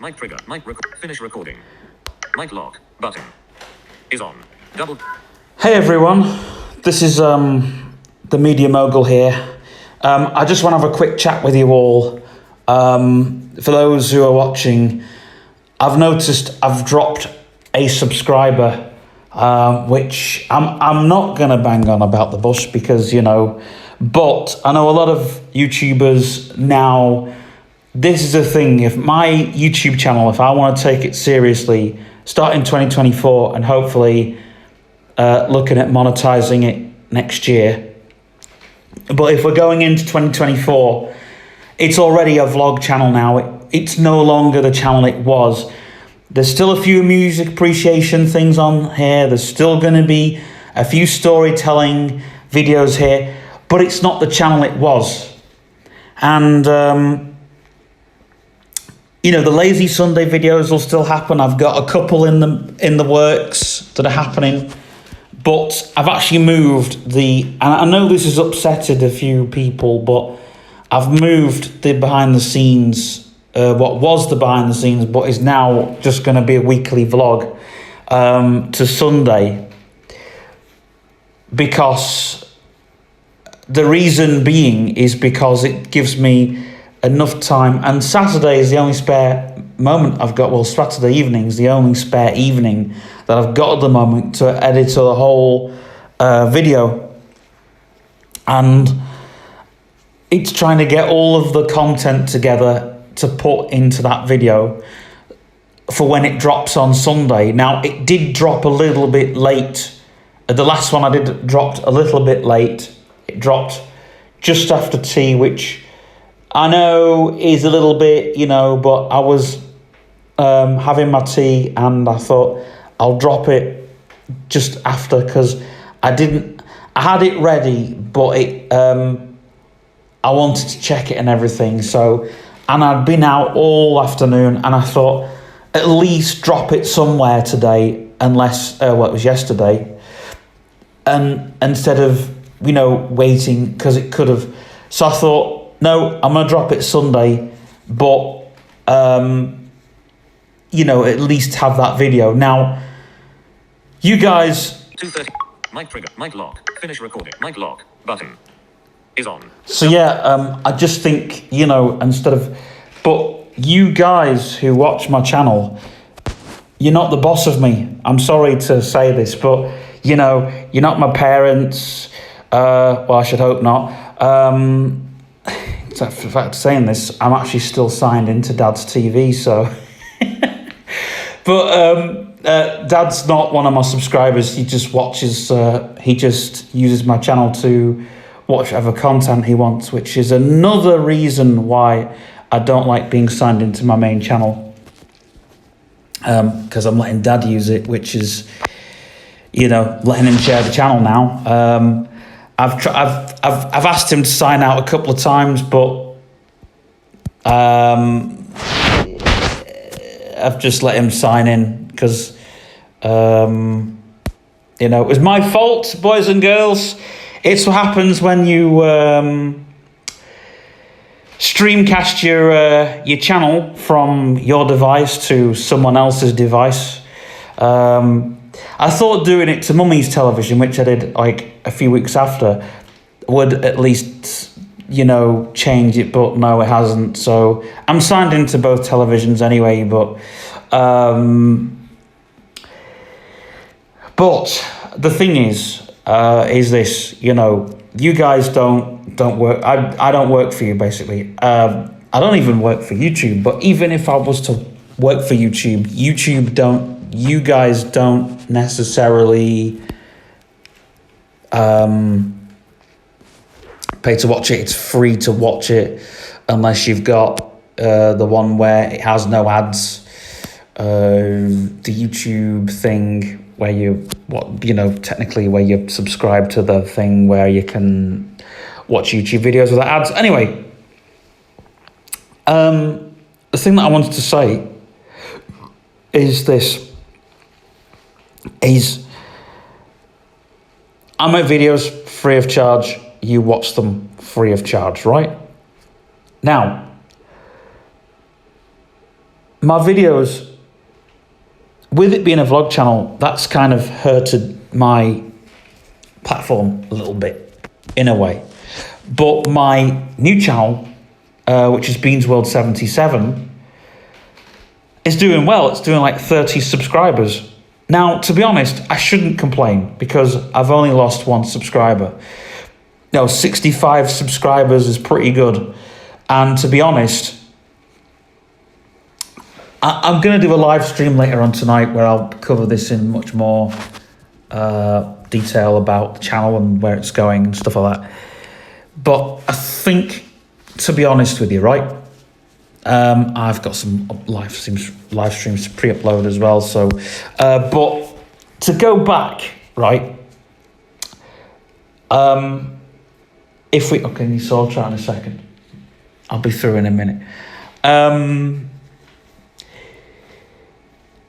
Mic trigger. Finish recording. Mic lock button is on. Double. Hey everyone, this is the Media Mogul here. I just want to have a quick chat with you all. For those who are watching, I've noticed I've dropped a subscriber, which I'm not going to bang on about the bush because, but I know a lot of YouTubers now. This is the thing, if my YouTube channel, if I want to take it seriously, start in 2024 and hopefully looking at monetizing it next year. But if we're going into 2024, it's already a vlog channel now. It's no longer the channel it was. There's still a few music appreciation things on here. There's still going to be a few storytelling videos here, but it's not the channel it was. And the Lazy Sunday videos will still happen. I've got a couple in the works that are happening, but I've actually moved and I know this has upsetted a few people, but I've moved the behind the scenes, what was the behind the scenes, but is now just going to be a weekly vlog, to Sunday, because the reason being is because it gives me enough time, and Saturday is the only spare moment I've got. Well, Saturday evening is the only spare evening that I've got at the moment to edit the whole video, and it's trying to get all of the content together to put into that video for when it drops on Sunday. Now, it did drop a little bit late. The last one I did dropped a little bit late. It dropped just after tea, which I know is a little bit, but I was having my tea and I thought I'll drop it just after, because I had it ready, but I wanted to check it and everything. So, and I'd been out all afternoon and I thought at least drop it somewhere today, unless, it was yesterday. And instead of, waiting, because it could have. So I thought, no, I'm going to drop it Sunday, but, at least have that video. Now, you guys... 2:30. Mic trigger. Mic lock. Finish recording. Mic lock button is on. So, I just think, instead of... But you guys who watch my channel, you're not the boss of me. I'm sorry to say this, but, you're not my parents. Well, I should hope not. In fact, saying this, I'm actually still signed into Dad's TV, so... But Dad's not one of my subscribers. He just watches, he just uses my channel to watch whatever content he wants, which is another reason why I don't like being signed into my main channel. Because I'm letting Dad use it, which is, letting him share the channel now. I've asked him to sign out a couple of times, but I've just let him sign in because it was my fault, boys and girls. It's what happens when you streamcast your channel from your device to someone else's device. I thought doing it to Mummy's television, which I did like a few weeks after, would at least, change it, but no, it hasn't. So I'm signed into both televisions anyway, but the thing is this, you guys don't work. I don't work for you, basically. I don't even work for YouTube, but even if I was to work for YouTube, you guys don't necessarily pay to watch it. It's free to watch it unless you've got the one where it has no ads, the YouTube thing where technically where you subscribe to the thing where you can watch YouTube videos without ads. Anyway, the thing that I wanted to say is this. I make videos free of charge. You watch them free of charge, right? Now, my videos, with it being a vlog channel, that's kind of hurted my platform a little bit, in a way. But my new channel, which is Beans World 77, is doing well. It's doing like 30 subscribers. Now, to be honest, I shouldn't complain because I've only lost 1 subscriber. 65 subscribers is pretty good. And to be honest, I'm going to do a live stream later on tonight where I'll cover this in much more detail about the channel and where it's going and stuff like that. But I think, to be honest with you, right, I've got some live streams to pre-upload as well. So, but to go back, right, if we, okay, so I'll try in a second. I'll be through in a minute.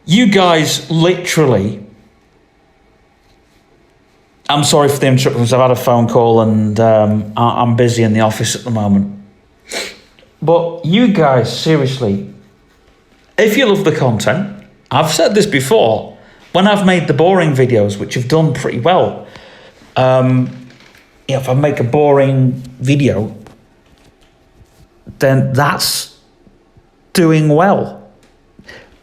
You guys literally, I'm sorry for the interruptions. I've had a phone call and I'm busy in the office at the moment. But you guys, seriously, if you love the content, I've said this before, when I've made the boring videos, which have done pretty well, if I make a boring video, then that's doing well.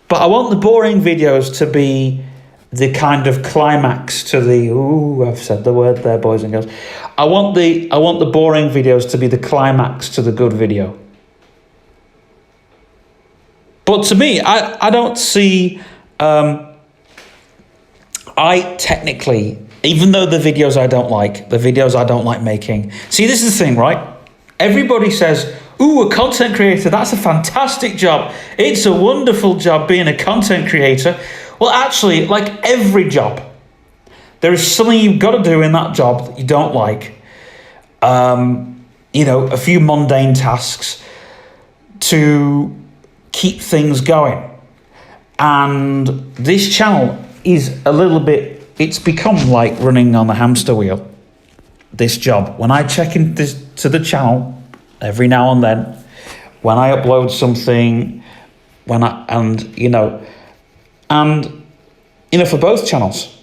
But I want the boring videos to be the kind of climax to the, ooh, I've said the word there, boys and girls. I want the boring videos to be the climax to the good video. But to me, I don't see, I technically, even though the videos I don't like making. See, this is the thing, right? Everybody says, ooh, a content creator, that's a fantastic job. It's a wonderful job being a content creator. Well, actually, like every job, there is something you've got to do in that job that you don't like. A few mundane tasks to keep things going. And this channel is a little bit, it's become like running on the hamster wheel, this job. When I check in to the channel every now and then, when I upload something, for both channels,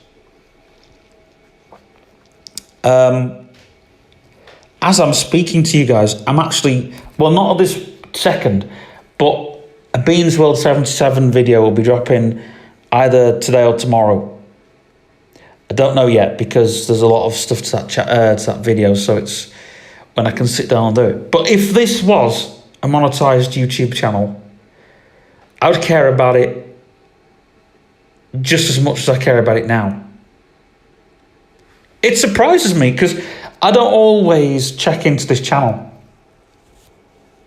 as I'm speaking to you guys, I'm actually, well, not at this second, but a Beans World 77 video will be dropping either today or tomorrow. I don't know yet because there's a lot of stuff to that video, so it's when I can sit down and do it. But if this was a monetized YouTube channel, I would care about it just as much as I care about it now. It surprises me because I don't always check into this channel.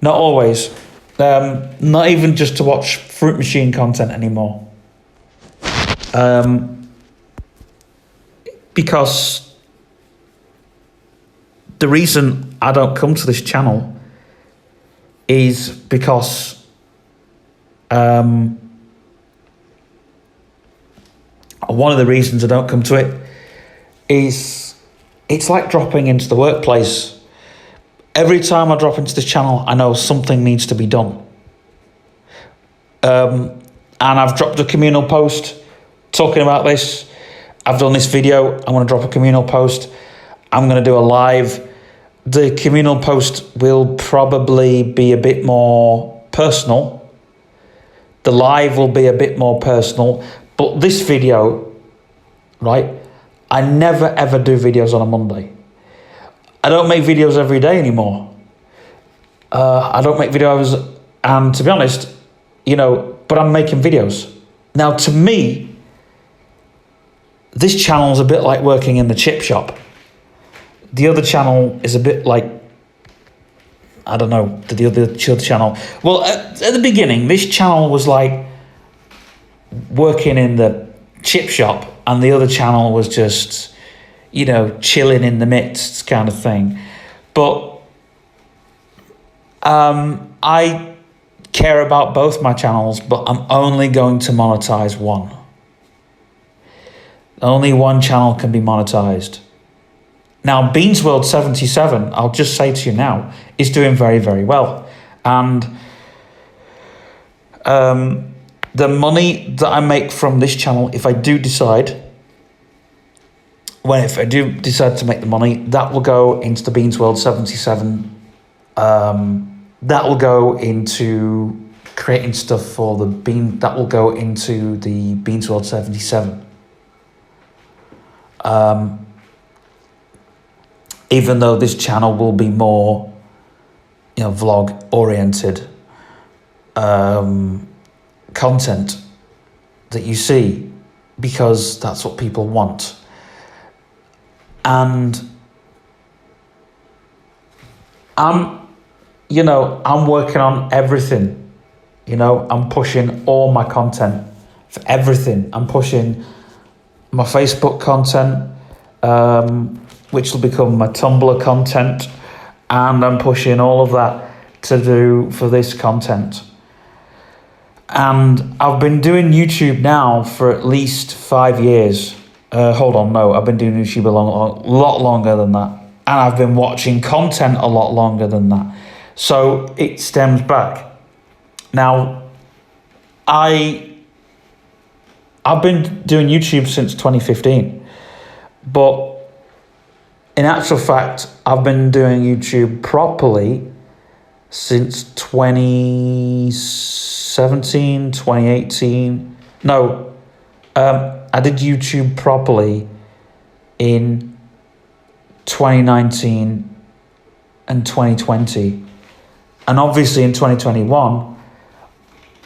Not always. Not even just to watch Fruit Machine content anymore. Because the reason I don't come to this channel is because one of the reasons I don't come to it is it's like dropping into the workplace. Every time I drop into this channel, I know something needs to be done. And I've dropped a communal post talking about this. I've done this video. I'm going to drop a communal post. I'm going to do a live. The communal post will probably be a bit more personal. The live will be a bit more personal. But this video, right, I never ever do videos on a Monday. I don't make videos every day anymore. I don't make videos, and to be honest, but I'm making videos. Now, to me, this channel is a bit like working in the chip shop. The other channel is a bit like, I don't know, the other channel. Well, at the beginning, this channel was like working in the chip shop, and the other channel was just, chilling in the midst kind of thing. But I care about both my channels, but I'm only going to monetize one. Only one channel can be monetized. Now, Beans World 77, I'll just say to you now, is doing very, very well. And the money that I make from this channel, if I do decide to make the money, that will go into the Beans World 77. That will go into creating stuff for the Bean. That will go into the Beans World 77. Even though this channel will be more, vlog oriented content that you see, because that's what people want. And I'm working on everything. I'm pushing all my content for everything. I'm pushing my Facebook content, which will become my Tumblr content, and I'm pushing all of that to do for this content. And I've been doing YouTube now for at least 5 years. I've been doing YouTube a lot longer than that. And I've been watching content a lot longer than that. So it stems back. Now, I've been doing YouTube since 2015. But in actual fact, I've been doing YouTube properly since 2017, 2018. No, I did YouTube properly in 2019 and 2020. And obviously in 2021,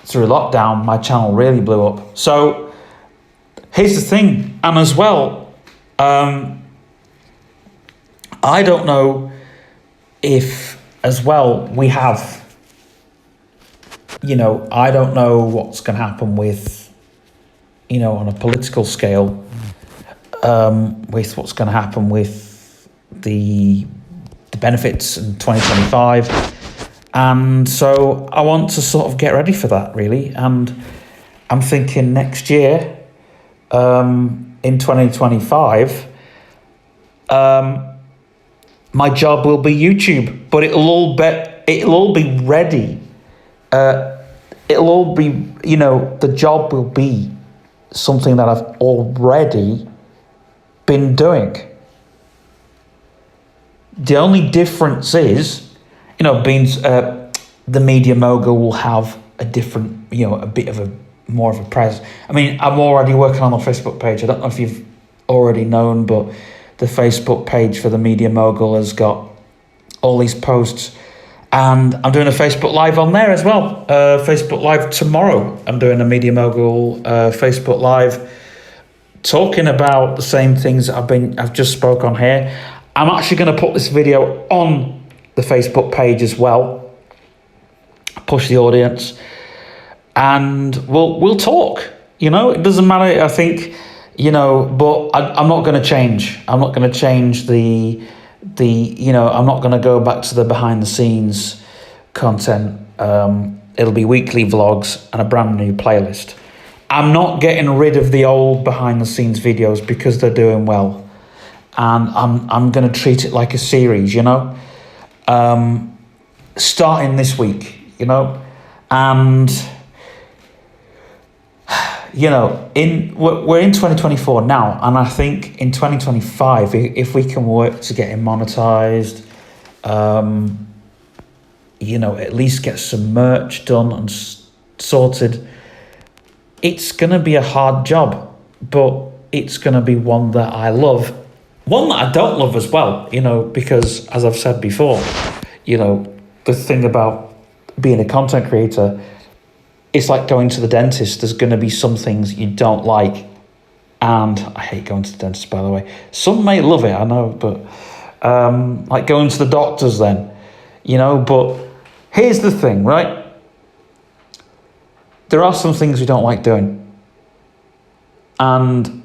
through lockdown, my channel really blew up. So here's the thing, and as well, I don't know if as well we have, I don't know what's going to happen with, on a political scale, with what's going to happen with the benefits in 2025. And so I want to sort of get ready for that, really. And I'm thinking next year, in 2025, my job will be YouTube, but it'll all be ready. It'll all be, the job will be something that I've already been doing. The only difference is, the media mogul will have a different, a bit of more of a presence. I mean, I'm already working on a Facebook page. I don't know if you've already known, but the Facebook page for the media mogul has got all these posts, and I'm doing a Facebook Live on there as well. Facebook Live tomorrow. I'm doing a media mogul Facebook Live, talking about the same things I've just spoke on here. I'm actually going to put this video on the Facebook page as well, push the audience, and we'll talk. It doesn't matter. I think, but I'm not going to change. I'm not going to change the I'm not going to go back to the behind the scenes content. It'll be weekly vlogs and a brand new playlist. I'm not getting rid of the old behind the scenes videos because they're doing well, and I'm going to treat it like a series. Starting this week, and we're in 2024 now, and I think in 2025, if we can work to get it monetized, at least get some merch done and sorted. It's gonna be a hard job, but it's gonna be one that I love. One that I don't love as well, because as I've said before, the thing about being a content creator, it's like going to the dentist. There's going to be some things you don't like. And I hate going to the dentist, by the way. Some may love it, I know, but like going to the doctors then, but here's the thing, right? There are some things we don't like doing. And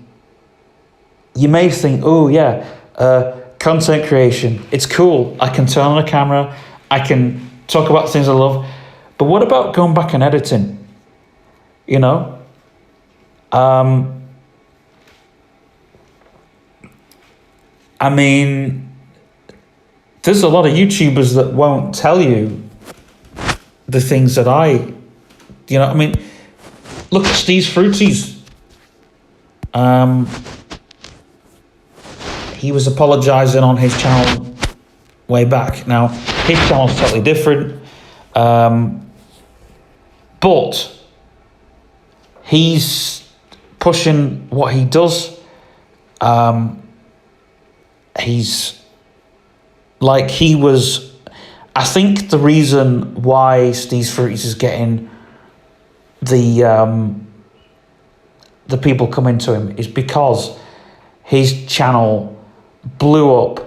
you may think, oh yeah, content creation, it's cool. I can turn on a camera, I can talk about things I love. But what about going back and editing? I mean, there's a lot of YouTubers that won't tell you the things that look at Steve's Fruities. He was apologising on his channel way back. Now, his channel's totally different. But he's pushing what he does. He's like, he was, I think the reason why Steve's Fruities is getting the people coming to him is because his channel blew up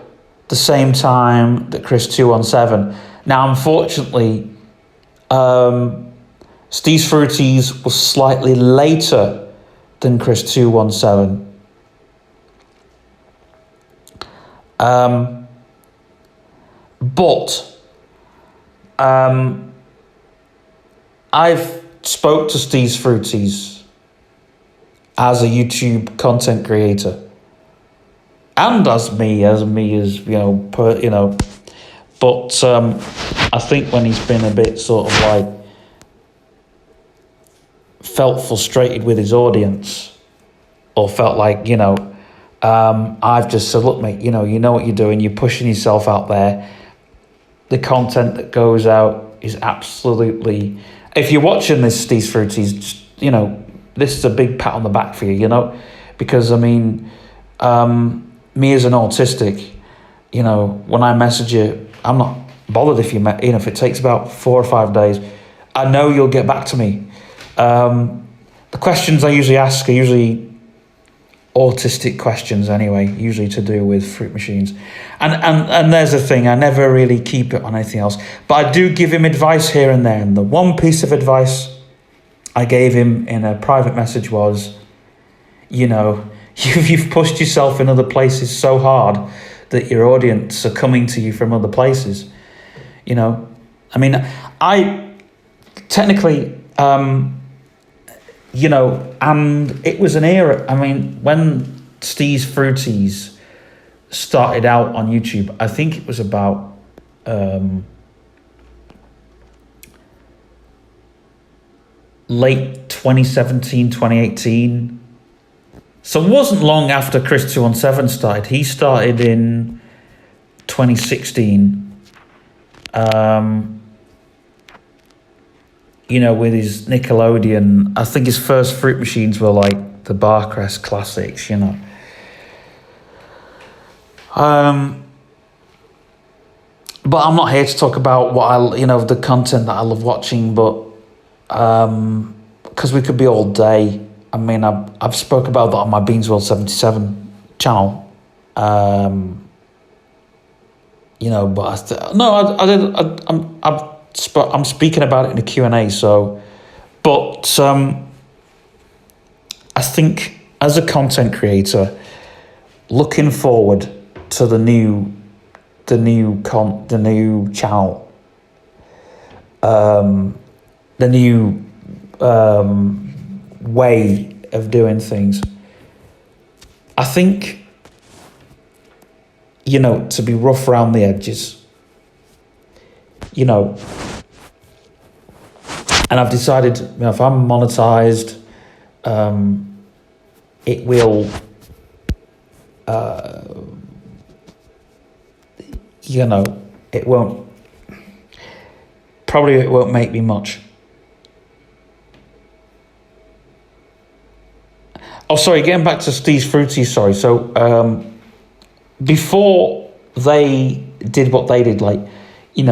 the same time that Chris 217. Now, unfortunately, Steve's Fruities was slightly later than Chris 217. But I've spoke to Steve's Fruities as a YouTube content creator, and as me as but I think when he's been a bit sort of like felt frustrated with his audience, or felt like, I've just said, look, mate, you know what you're doing, you're pushing yourself out there. The content that goes out is absolutely, if you're watching this, Steve's Fruities, just, this is a big pat on the back for you, because me as an autistic, when I message you, I'm not bothered if if it takes about 4 or 5 days. I know you'll get back to me. The questions I usually ask are usually autistic questions anyway, usually to do with fruit machines. And there's the thing, I never really keep it on anything else. But I do give him advice here and there. And the one piece of advice I gave him in a private message was, you've pushed yourself in other places so hard that your audience are coming to you from other places. I technically, and it was an era. When Steve's Fruities started out on YouTube, I think it was about late 2017, 2018. So it wasn't long after Chris 217 started. He started in 2016. With his Nickelodeon, I think his first fruit machines were like the Barcrest Classics, But I'm not here to talk about what the content that I love watching, but because we could be all day. I've spoke about that on my Beans World 77 channel. But I'm speaking about it in a Q&A. So, but I think as a content creator, looking forward to the new channel, the new way of doing things. I think, to be rough around the edges, and I've decided, if I'm monetized, it will, it won't make me much. Oh, sorry, getting back to Steve's Fruities, sorry. So, before they did what they did, you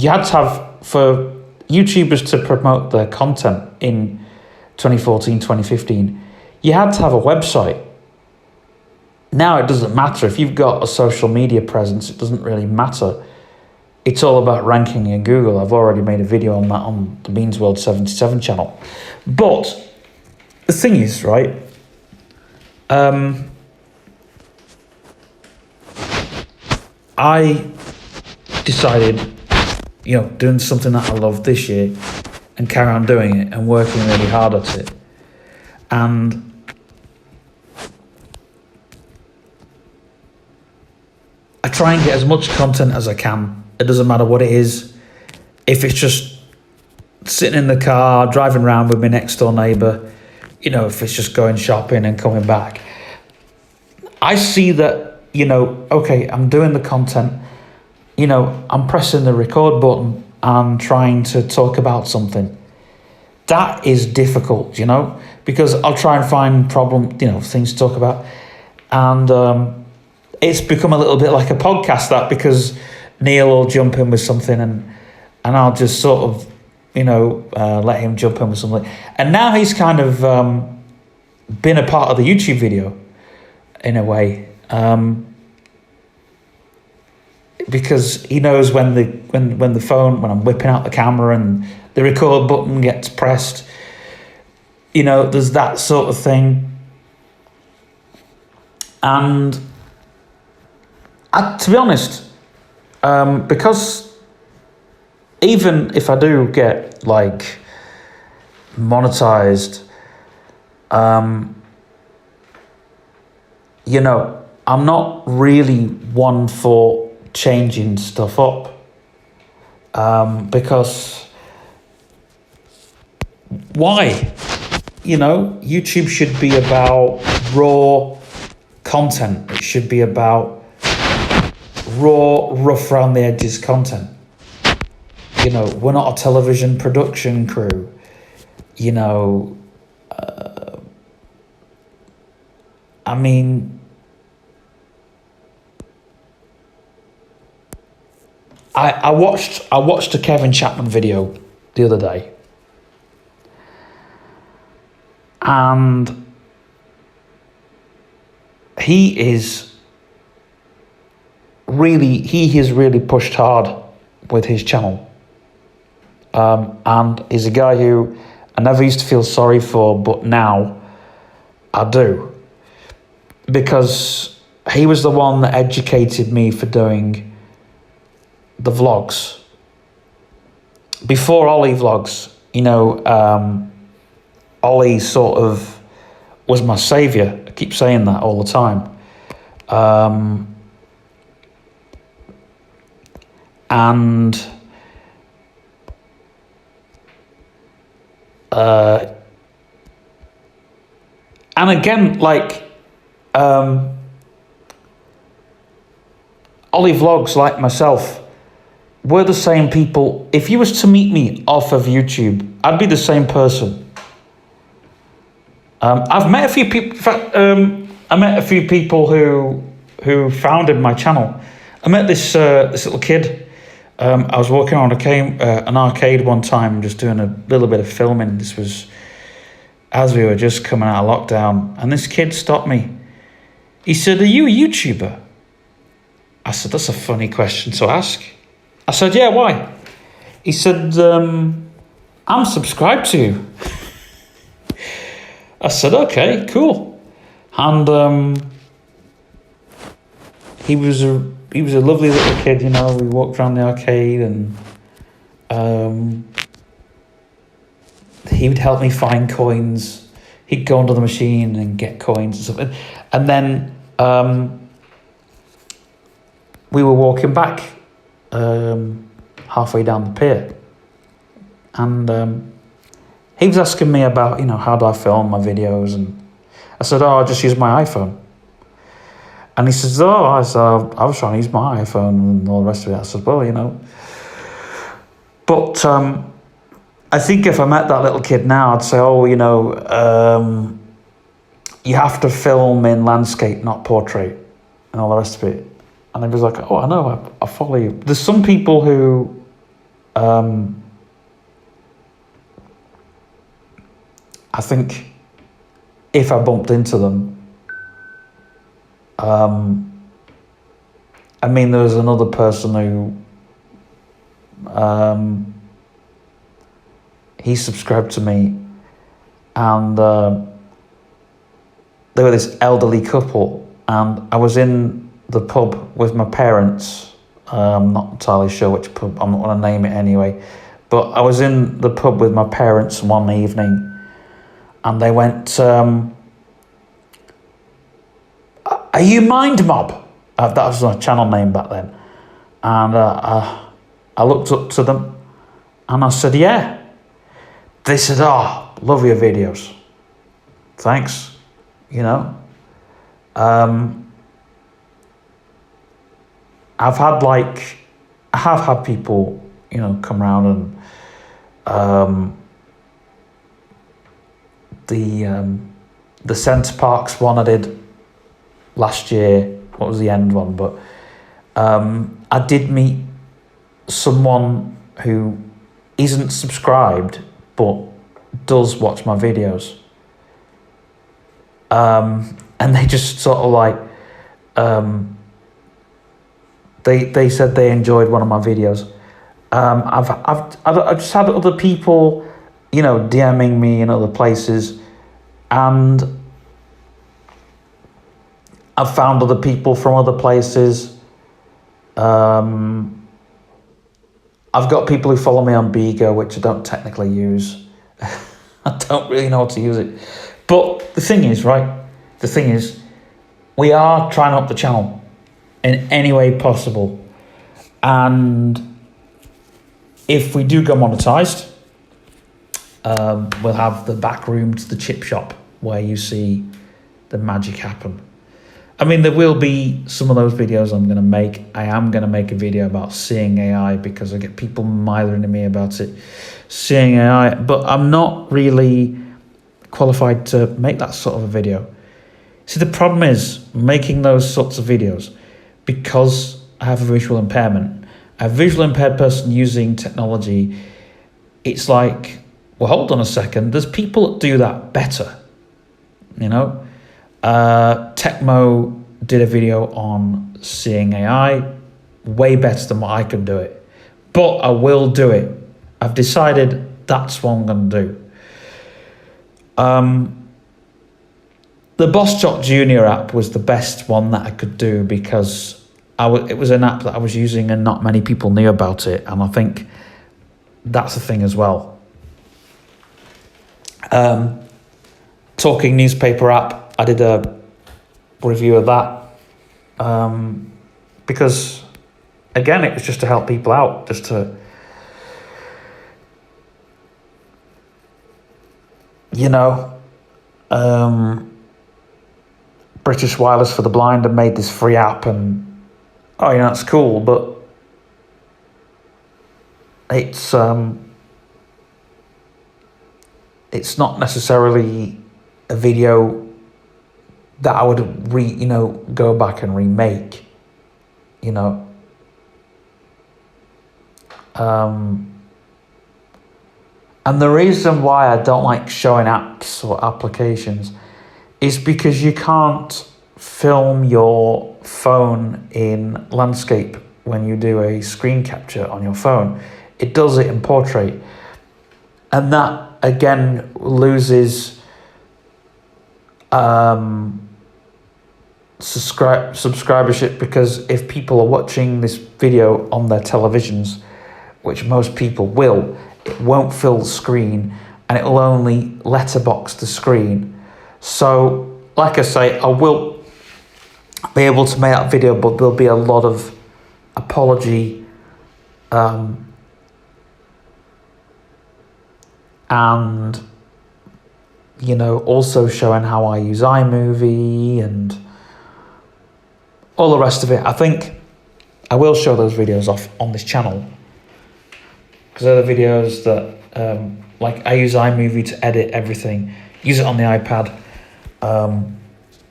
had to have, for YouTubers to promote their content in 2014, 2015, you had to have a website. Now it doesn't matter. If you've got a social media presence, it doesn't really matter. It's all about ranking in Google. I've already made a video on that on the Beans World 77 channel. But the thing is, right, I decided, doing something that I love this year and carry on doing it and working really hard at it. And I try and get as much content as I can. It doesn't matter what it is. If it's just sitting in the car, driving around with my next door neighbour, you know, if it's just going shopping and coming back, I see that, you know, okay, I'm doing the content, you know, I'm pressing the record button and trying to talk about something. That is difficult, you know, because I'll try and find things to talk about. And it's become a little bit like a podcast, that, because Neil will jump in with something and I'll just sort of, you know, let him jump in with something. And now he's kind of been a part of the YouTube video in a way, because he knows when I'm whipping out the camera and the record button gets pressed, you know, there's that sort of thing. And to be honest, because even if I do get like monetized, you know, I'm not really one for changing stuff up, because why? You know, YouTube should be about raw content. It should be about raw, rough around the edges content. You know, we're not a television production crew. You know, I mean, I watched a Kevin Chapman video the other day, and he has really pushed hard with his channel, and he's a guy who I never used to feel sorry for, but now I do, because he was the one that educated me for doing the vlogs. Before Ollie vlogs, you know, Ollie sort of was my saviour. I keep saying that all the time. And again, like, Ollie vlogs, like myself, we're the same people. If you was to meet me off of YouTube, I'd be the same person. I've met a few people. In fact, I met a few people who founded my channel. I met this little kid. I was walking around an arcade one time, just doing a little bit of filming. This was as we were just coming out of lockdown, and this kid stopped me. He said, "Are you a YouTuber?" I said, "That's a funny question to ask." I said, "Yeah, why?" He said, "I'm subscribed to you." I said, "Okay, cool." And he was a lovely little kid, you know. We walked around the arcade, and he would help me find coins. He'd go onto the machine and get coins and stuff. And then we were walking back halfway down the pier, and he was asking me about, you know, how do I film my videos, and I said, "Oh, I just use my iPhone." And he says, "Oh," I was trying to use my iPhone and all the rest of it. I said, "Well, you know." But I think if I met that little kid now, I'd say, "Oh, you know, you have to film in landscape, not portrait," and all the rest of it. And he was like, "Oh, I know, I follow you." There's some people who I think if I bumped into them, I mean, there was another person who he subscribed to me, and they were this elderly couple, and I was in the pub with my parents. I'm not entirely sure which pub, I'm not going to name it anyway, but I was in the pub with my parents one evening, and they went, "Are you Mind Mob?" That was my channel name back then. And I looked up to them, and I said, "Yeah." they said, "Oh, love your videos. Thanks." You know, I have had people, come around and the Centre Parks one I did last year. What was the end one? But I did meet someone who isn't subscribed but does watch my videos. And they just sort of like, they said they enjoyed one of my videos. I've just had other people, DMing me in other places, and I've found other people from other places. I've got people who follow me on Bigo, which I don't technically use. I don't really know how to use it. But the thing is, we are trying up the channel in any way possible. And if we do go monetized, we'll have the back room to the chip shop where you see the magic happen. I mean, there will be some of those videos I'm going to make. I am going to make a video about seeing AI because I get people mithering at me about it, seeing AI, but I'm not really qualified to make that sort of a video. See, the problem is making those sorts of videos, because I have a visual impairment, a visual impaired person using technology, it's like, well, hold on a second, there's people that do that better, Tecmo did a video on seeing AI, way better than what I can do it. But I will do it. I've decided that's what I'm going to do. The Boss Jock Junior app was the best one that I could do because it was an app that I was using and not many people knew about it. And I think that's the thing as well. Talking Newspaper app, I did a review of that because, again, it was just to help people out, just to, British Wireless for the Blind have made this free app, and it's cool, but it's not necessarily a video that I would go back and remake, and the reason why I don't like showing apps or applications is because you can't film your phone in landscape when you do a screen capture on your phone. It does it in portrait. And that, again, loses subscribership, because if people are watching this video on their televisions, which most people will, it won't fill the screen and it will only letterbox the screen. So, like I say, I will be able to make that video, but there'll be a lot of apology and also showing how I use iMovie and all the rest of it. I think I will show those videos off on this channel, because they're the videos that like I use iMovie to edit everything, use it on the iPad.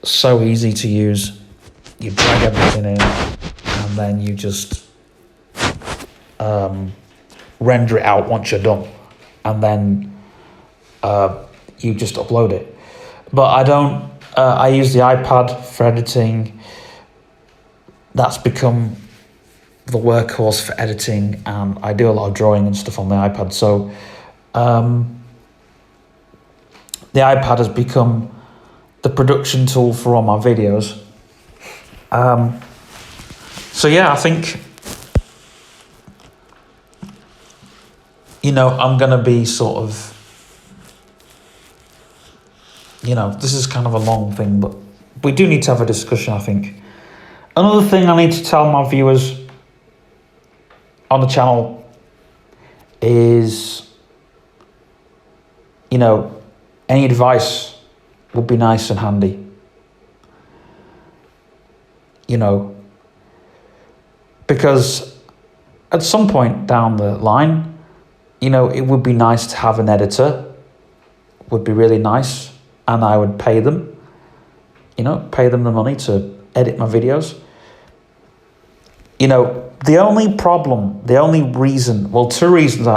So easy to use. You drag everything in and then you just render it out once you're done, and then you just upload it. But I don't, I use the iPad for editing. That's become the workhorse for editing, and I do a lot of drawing and stuff on the iPad. So the iPad has become the production tool for all my videos. So yeah, I think, I'm going to be sort of, this is kind of a long thing, but we do need to have a discussion, I think. Another thing I need to tell my viewers on the channel is you know, any advice would be nice and handy. You know, because at some point down the line, you know, it would be nice to have an editor, would be really nice, and I would pay them, you know, pay them the money to edit my videos. You know, the only problem, the only reason, well, two reasons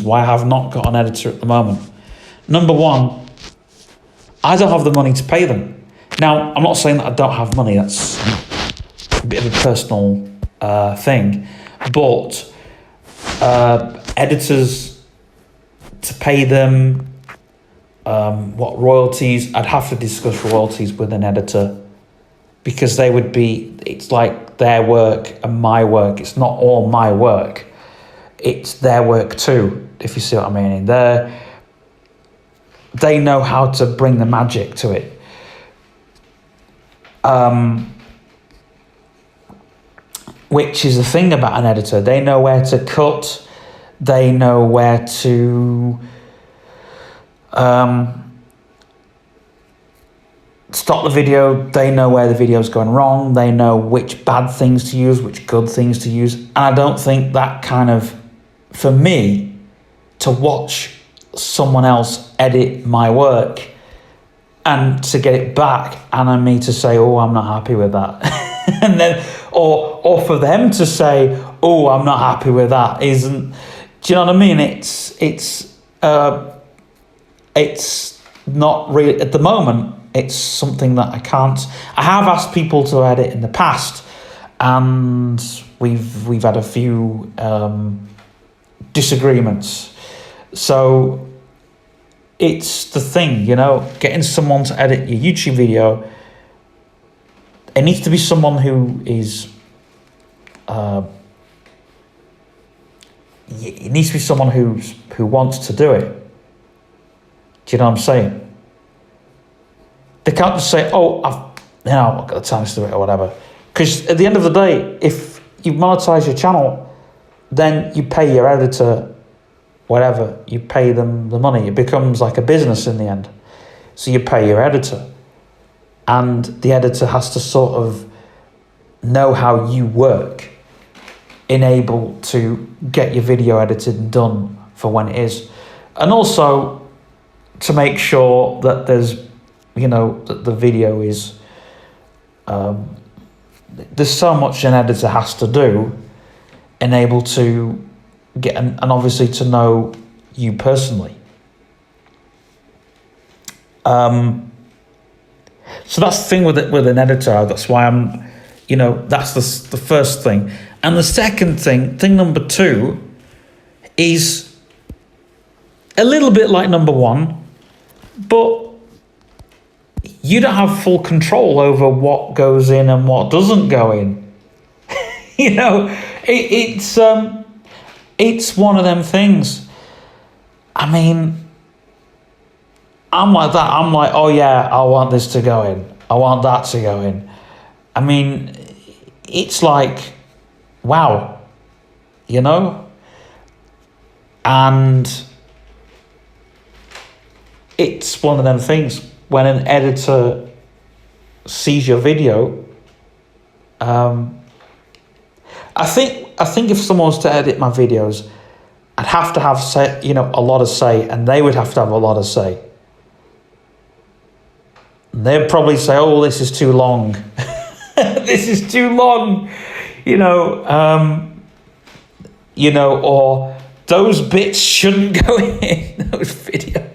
why I have not got an editor at the moment. Number one, I don't have the money to pay them. Now, I'm not saying that I don't have money, that's a bit of a personal thing, but editors, to pay them, what royalties, I'd have to discuss royalties with an editor, because they would be, it's like their work and my work. It's not all my work, it's their work too, if you see what I mean. They know how to bring the magic to it. Which is the thing about an editor. They know where to cut, they know where to stop the video, they know where the video's going wrong, they know which bad things to use, which good things to use. And I don't think that kind of, for me, to watch someone else edit my work and to get it back and me to say, oh, I'm not happy with that. And then, or for them to say, oh, I'm not happy with that, isn't, do you know what I mean? It's not really, at the moment, it's something that I can't. I have asked people to edit in the past, and we've had a few disagreements. So it's the thing, you know, getting someone to edit your YouTube video. It needs to be someone who is. It needs to be someone who wants to do it. Do you know what I'm saying? They can't just say, "Oh, I've got the time to do it" or whatever. Because at the end of the day, if you monetize your channel, then you pay your editor, whatever. You pay them the money. It becomes like a business in the end. So you pay your editor, and the editor has to sort of know how you work, able to get your video edited and done for when it is, and also to make sure that there's, you know, that the video is, there's so much an editor has to do, and able to get, and obviously to know you personally. So that's the thing with an editor. That's why I'm, you know, that's the first thing. And the second thing number two, is a little bit like number one, but you don't have full control over what goes in and what doesn't go in. You know, it's one of them things. I mean, I'm like that. I'm like, oh yeah, I want this to go in. I want that to go in. I mean, it's like, wow, you know? And it's one of them things. When an editor sees your video, I think if someone was to edit my videos, I'd have to have a lot of say, and they would have to have a lot of say. They'd probably say, "Oh, this is too long. This is too long," or those bits shouldn't go in those videos.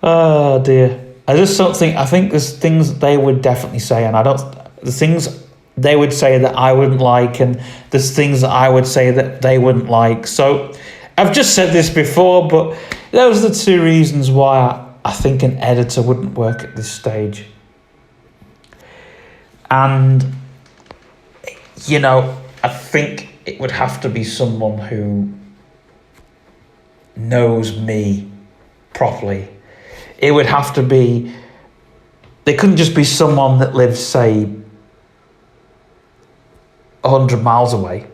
Oh dear. I just don't think, I think there's things that they would definitely say, and the things they would say that I wouldn't like, and there's things that I would say that they wouldn't like. So I've just said this before, but those are the two reasons why I think an editor wouldn't work at this stage. And, I think it would have to be someone who knows me properly. It would have to be, they couldn't just be someone that lives, say, 100 miles away.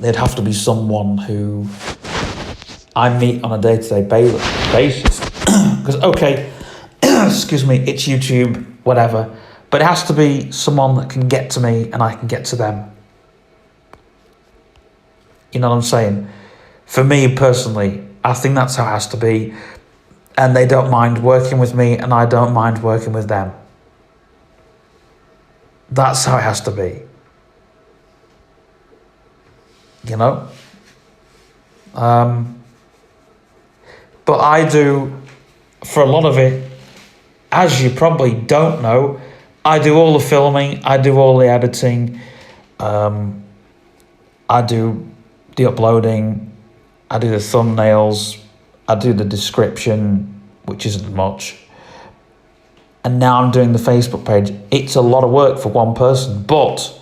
They'd have to be someone who I meet on a day-to-day basis. Because, okay, excuse me, it's YouTube, whatever, but it has to be someone that can get to me and I can get to them. You know what I'm saying? For me personally, I think that's how it has to be. And they don't mind working with me and I don't mind working with them. That's how it has to be. You know? But I do, for a lot of it, as you probably don't know, I do all the filming, I do all the editing, I do the uploading, I do the thumbnails, I do the description, which isn't much. And now I'm doing the Facebook page. It's a lot of work for one person, but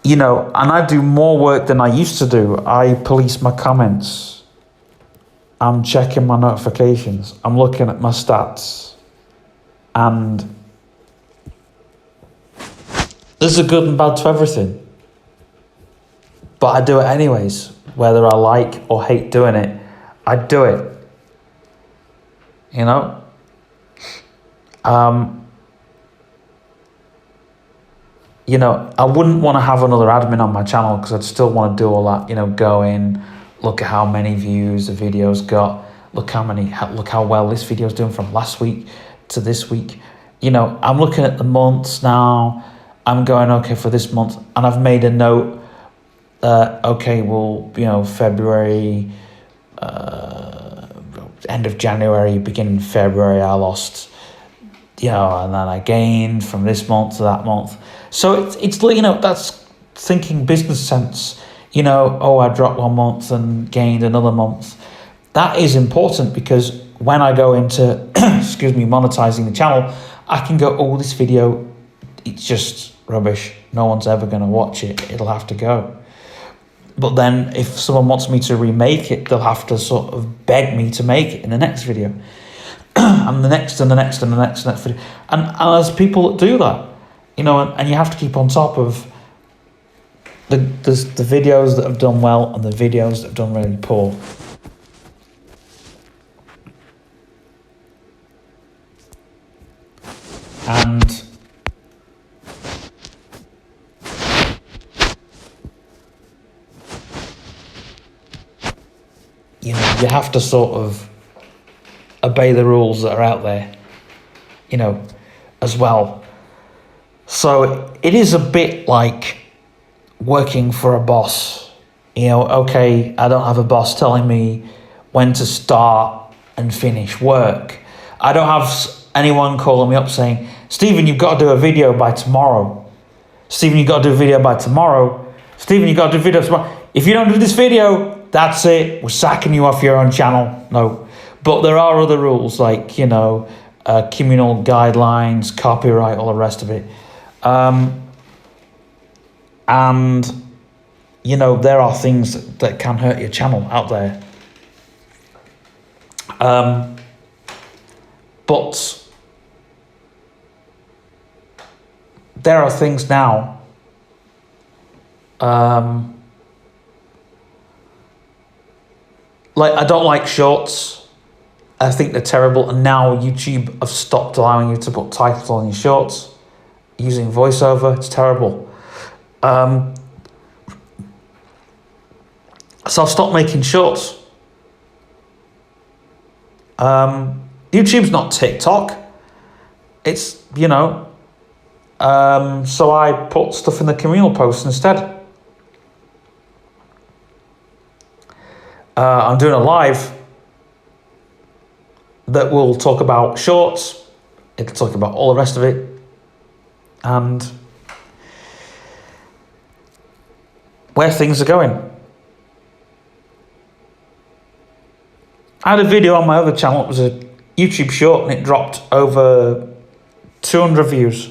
you know, and I do more work than I used to do. I police my comments. I'm checking my notifications. I'm looking at my stats. And there's a good and bad to everything. But I do it anyways. Whether I like or hate doing it, I do it. You know? You know, I wouldn't want to have another admin on my channel because I'd still want to do all that, you know, go in, look at how many views the video's got, look how well this video's doing from last week to this week. You know, I'm looking at the months now. I'm going, okay, for this month, and I've made a note, okay, well, you know, February, end of January, beginning of February, I lost, you know, and then I gained from this month to that month. So it's you know, that's thinking business sense. You know, oh, I dropped 1 month and gained another month. That is important because when I go into, excuse me, monetizing the channel, I can go, oh, this video, it's just rubbish. No one's ever going to watch it. It'll have to go. But then if someone wants me to remake it, they'll have to sort of beg me to make it in the next video. And the next and the next and the next and the next video. And there's people that do that. You know, and you have to keep on top of the videos that have done well and the videos that have done really poor. And you know, you have to sort of obey the rules that are out there, you know, as well. So it is a bit like working for a boss. You know, okay, I don't have a boss telling me when to start and finish work. I don't have anyone calling me up saying, Stephen, you've got to do a video by tomorrow. Stephen, you've got to do a video by tomorrow. Stephen, you've got to do a video tomorrow. If you don't do this video, that's it. We're sacking you off your own channel. No. But there are other rules like, you know, communal guidelines, copyright, all the rest of it. And, you know, there are things that can hurt your channel out there. But there are things now like I don't like shorts. I think they're terrible, and now YouTube have stopped allowing you to put titles on your shorts using voiceover. It's terrible. So I've stopped making shorts. YouTube's not TikTok. It's, you know, so I put stuff in the communal posts instead. I'm doing a live that will talk about shorts. It'll talk about all the rest of it. And where things are going. I had a video on my other channel. It was a YouTube short and it dropped over 200 views.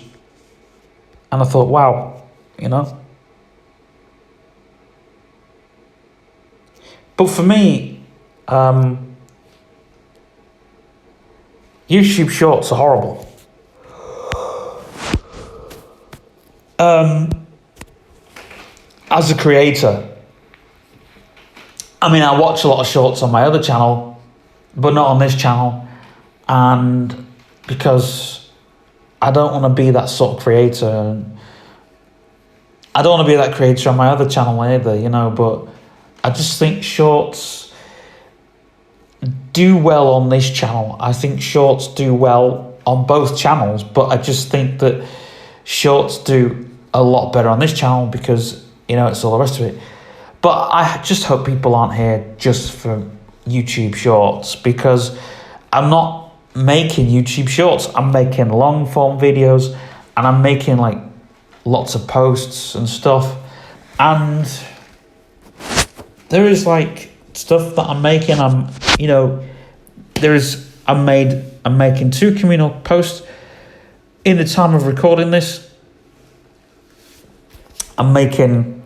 And I thought, wow, you know. But for me, YouTube shorts are horrible. as a creator, I mean, I watch a lot of shorts on my other channel, but not on this channel. And because I don't want to be that sort of creator. I don't want to be that creator on my other channel either, you know, but I just think shorts do well on this channel. I think shorts do well on both channels, but I just think that shorts do a lot better on this channel because, you know, it's all the rest of it. But I just hope people aren't here just for YouTube shorts, because I'm not making YouTube shorts. I'm making long form videos, and I'm making like lots of posts and stuff. And there is like stuff that I'm making. I'm making 2 communal posts in the time of recording this. I'm making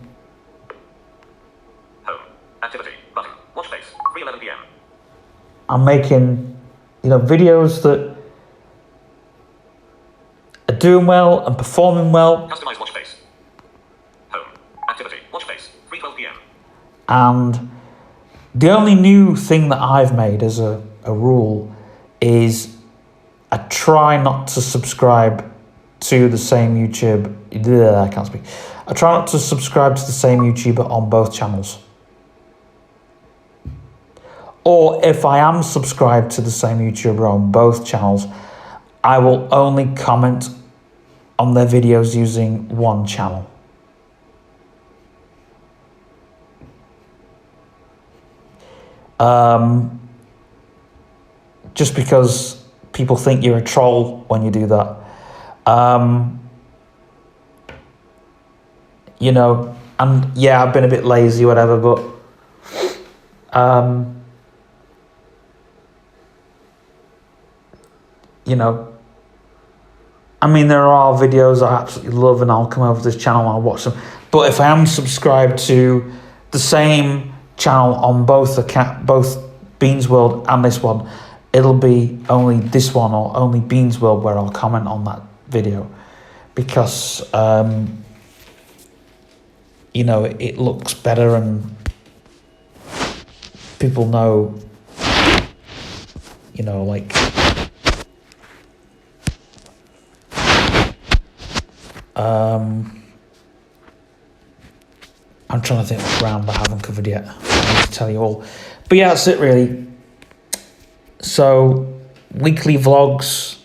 home activity button watch face 3:11 p.m. I'm making, videos that are doing well and performing well. Customize watch face. Home activity watch face 3:12 p.m. And the only new thing that I've made as a rule is I try not to subscribe to the same YouTube. I can't speak. I try not to subscribe to the same YouTuber on both channels. Or if I am subscribed to the same YouTuber on both channels, I will only comment on their videos using one channel. Just because people think you're a troll when you do that. And yeah, I've been a bit lazy, whatever, but I mean, there are videos I absolutely love, and I'll come over to this channel and I'll watch them. But if I am subscribed to the same channel on both both Beans World and this one, it'll be only this one or only Beans World where I'll comment on that video, because it looks better and people know, I'm trying to think of ground I haven't covered yet. I need to tell you all. But yeah, that's it really. So, weekly vlogs,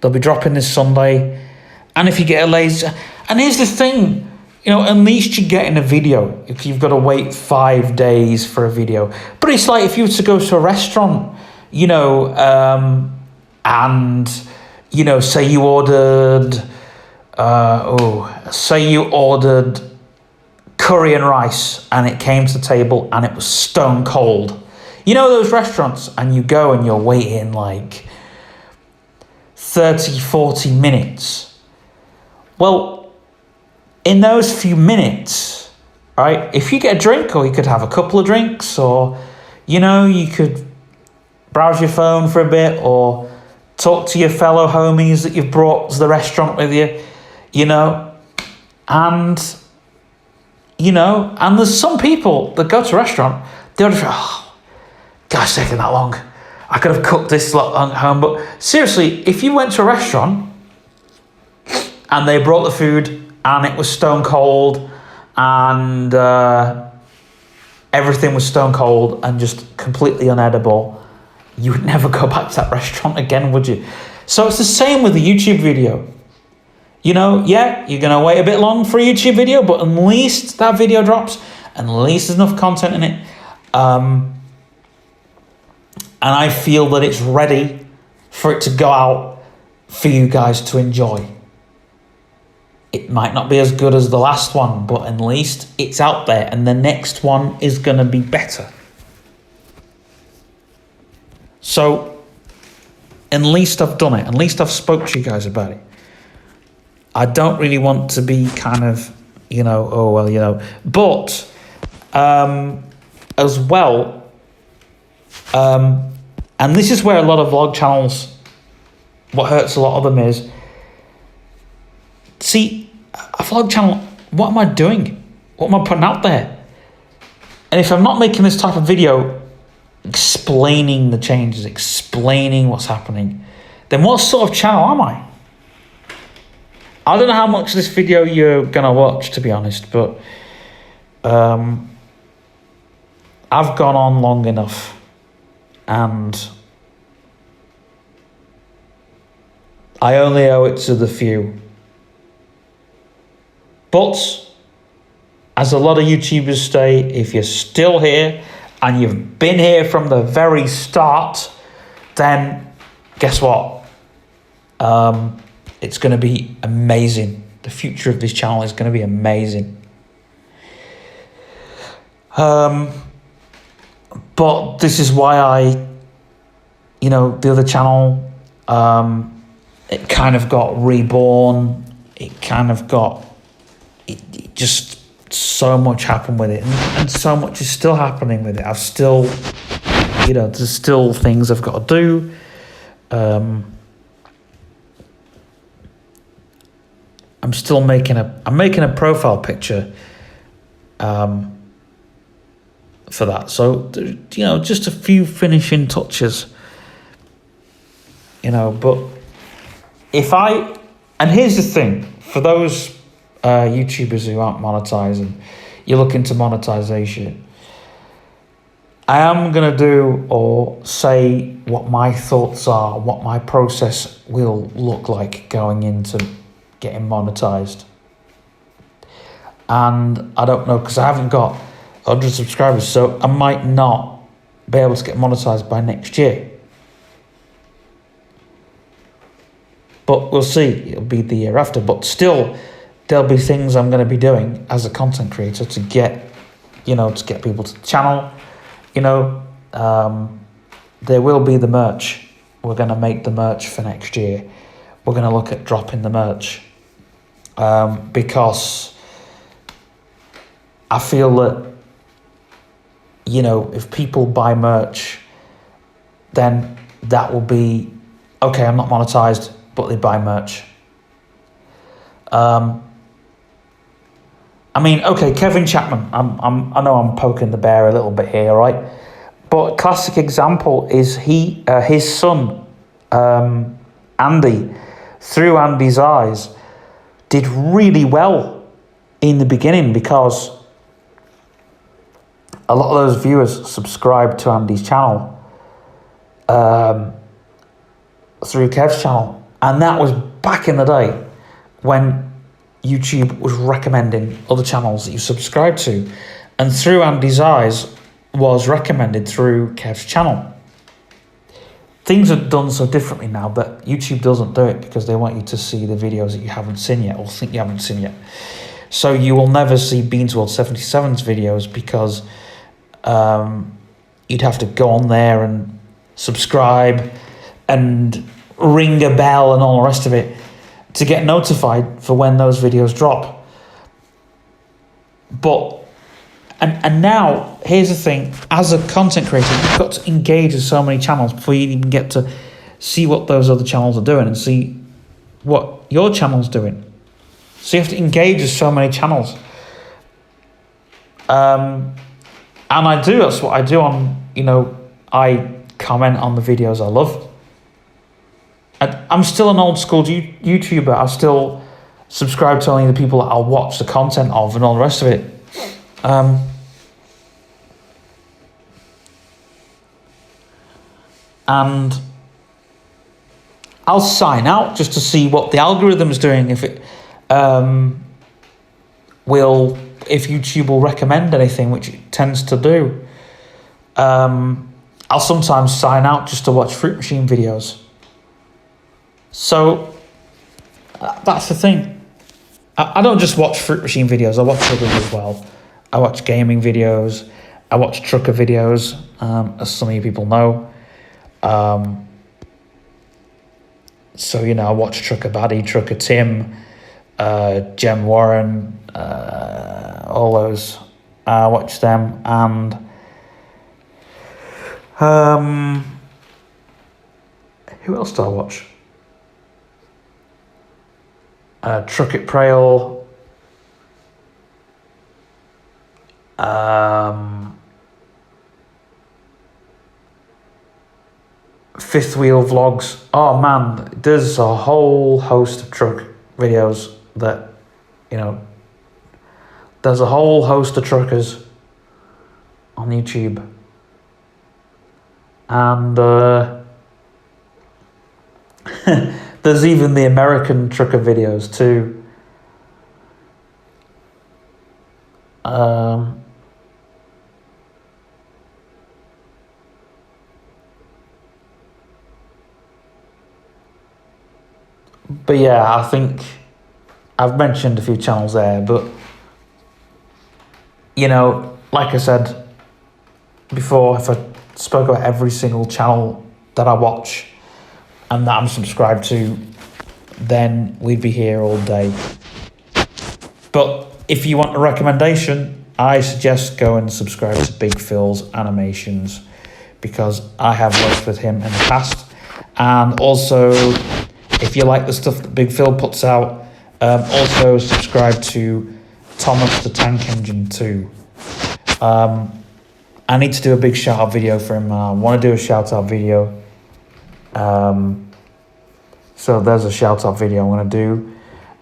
they'll be dropping this Sunday. And if you get a lazy... And here's the thing, at least you're getting a video if you've got to wait 5 days for a video. But it's like if you were to go to a restaurant, and, say you ordered... say you ordered curry and rice and it came to the table and it was stone cold. Those restaurants, and you go and you're waiting like 30, 40 minutes. Well, in those few minutes, right, if you get a drink, or you could have a couple of drinks, or, you could browse your phone for a bit, or talk to your fellow homies that you've brought to the restaurant with you, and there's some people that go to a restaurant, they'll just, gosh, it's taking that long. I could have cooked this lot at home. But seriously, if you went to a restaurant and they brought the food and it was stone cold and everything was stone cold and just completely unedible, you would never go back to that restaurant again, would you? So it's the same with a YouTube video. Yeah, you're going to wait a bit long for a YouTube video, but at least that video drops, and at least there's enough content in it. And I feel that it's ready for it to go out for you guys to enjoy. It might not be as good as the last one, but at least it's out there, and the next one is going to be better. So, at least I've done it. At least I've spoke to you guys about it. I don't really want to be kind of, but as well, and this is where a lot of vlog channels, what hurts a lot of them is, see, I vlog channel, what am I doing? What am I putting out there? And if I'm not making this type of video explaining the changes, explaining what's happening, then what sort of channel am I? I don't know how much of this video you're going to watch, to be honest, but I've gone on long enough, and I only owe it to the few. But, as a lot of YouTubers say, if you're still here and you've been here from the very start, then guess what? It's going to be amazing. The future of this channel is going to be amazing. But this is why the other channel, it kind of got reborn. It just, so much happened with it, and so much is still happening with it. I've still, there's still things I've got to do. I'm still making a profile picture for that. So, just a few finishing touches, but and here's the thing, for those YouTubers who aren't monetizing, you're looking to monetization, I am going to do or say what my thoughts are, what my process will look like going into getting monetized. And I don't know, because I haven't got 100 subscribers, so I might not be able to get monetized by next year. But we'll see. It'll be the year after. But still, there'll be things I'm going to be doing as a content creator to get people to the channel. There will be the merch. We're going to make the merch for next year. We're going to look at dropping the merch. Because I feel that, if people buy merch, then that will be, okay, I'm not monetized, but they buy merch. Kevin Chapman, I know I'm poking the bear a little bit here, right? But a classic example is his son, Andy, through Andy's eyes, did really well in the beginning because a lot of those viewers subscribed to Andy's channel through Kev's channel. And that was back in the day when YouTube was recommending other channels that you subscribe to. And Through Andy's Eyes was recommended through Kev's channel. Things are done so differently now that YouTube doesn't do it because they want you to see the videos that you haven't seen yet or think you haven't seen yet. So you will never see Beans World 77's videos because you'd have to go on there and subscribe and ring a bell and all the rest of it to get notified for when those videos drop. But and now here's the thing, as a content creator, you've got to engage with so many channels before you even get to see what those other channels are doing and see what your channel's doing. So you have to engage with so many channels. And that's what I do on, I comment on the videos I love. I'm still an old school YouTuber. I still subscribe to only the people that I'll watch the content of and all the rest of it. And I'll sign out just to see what the algorithm's doing, if YouTube will recommend anything, which it tends to do. I'll sometimes sign out just to watch Fruit Machine videos. So that's the thing. I don't just watch Fruit Machine videos, I watch others as well. I watch gaming videos, I watch trucker videos, as some of you people know. So, I watch Trucker Baddie, Trucker Tim, Jem Warren, all those. I watch them, and who else do I watch? Truckett Prail, Fifth wheel vlogs. Oh man, there's a whole host of truck videos that, you know, there's a whole host of truckers on YouTube. And there's even the American trucker videos too. But yeah, I think I've mentioned a few channels there, but you know, like I said before, if I spoke about every single channel that I watch and that I'm subscribed to, then we'd be here all day. But if you want a recommendation, I suggest go and subscribe to Big Phil's Animations, because I have worked with him in the past. And also, if you like the stuff that Big Phil puts out, also subscribe to Thomas the Tank Engine too. I need to do a big shout out video for him. I want to do a shout out video. So there's a shout out video I'm going to do.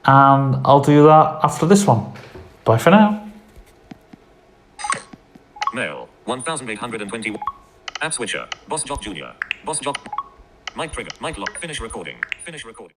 And I'll do that after this one. Bye for now. Mail 1821. App switcher. Boss Jock Jr. Boss Jock. Mic trigger. Mic lock. Finish recording. Finish recording.